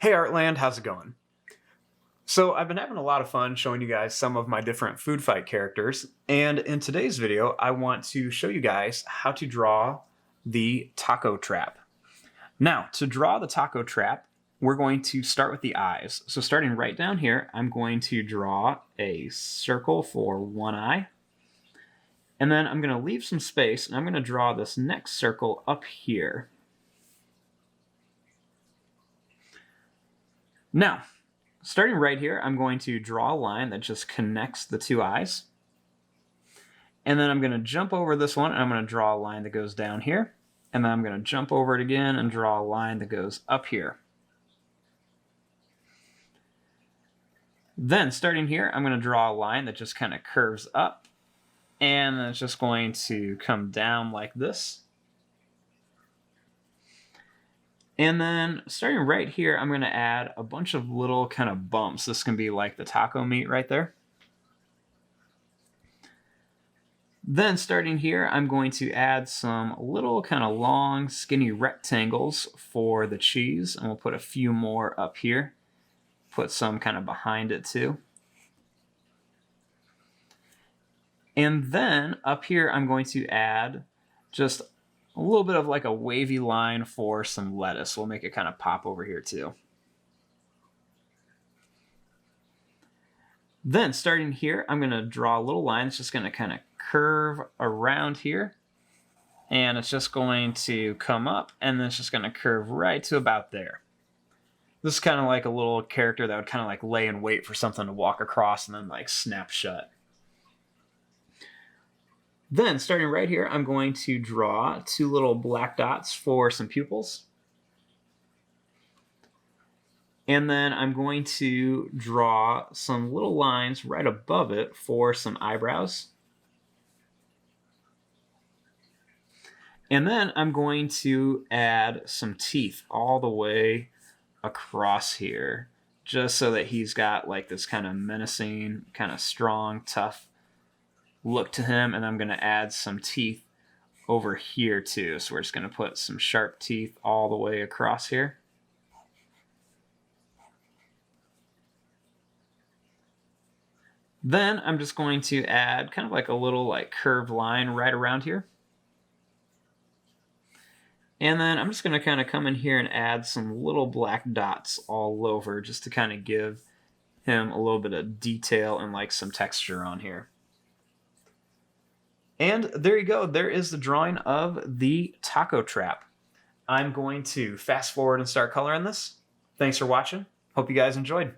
Hey Artland, how's it going? So I've been having a lot of fun showing you guys some of my different food fight characters, and in today's video I want to show you guys how to draw the taco trap. Now, to draw the taco trap, we're going to start with the eyes. So starting right down here, I'm going to draw a circle for one eye, and then I'm going to leave some space, and I'm going to draw this next circle up here. Now, starting right here, I'm going to draw a line that just connects the two eyes. And then I'm going to jump over this one, and I'm going to draw a line that goes down here. And then I'm going to jump over it again and draw a line that goes up here. Then, starting here, I'm going to draw a line that just kind of curves up. And then it's just going to come down like this. And then starting right here, I'm going to add a bunch of little kind of bumps. This can be like the taco meat right there. Then starting here, I'm going to add some little kind of long, skinny rectangles for the cheese. And we'll put a few more up here. Put some kind of behind it too. And then up here, I'm going to add just a little bit of like a wavy line for some lettuce. We'll make it kind of pop over here too. Then starting here, I'm going to draw a little line that's just going to kind of curve around here. And it's just going to come up and then it's just going to curve right to about there. This is kind of like a little character that would kind of like lay in wait for something to walk across and then like snap shut. Then, starting right here, I'm going to draw two little black dots for some pupils. And then I'm going to draw some little lines right above it for some eyebrows. And then I'm going to add some teeth all the way across here, just so that he's got like this kind of menacing, kind of strong, tough look to him. And I'm going to add some teeth over here too. So we're just going to put some sharp teeth all the way across here. Then I'm just going to add kind of like a little like curved line right around here. And then I'm just going to kind of come in here and add some little black dots all over just to kind of give him a little bit of detail and like some texture on here. And there you go. There is the drawing of the taco trap. I'm going to fast forward and start coloring this. Thanks for watching. Hope you guys enjoyed.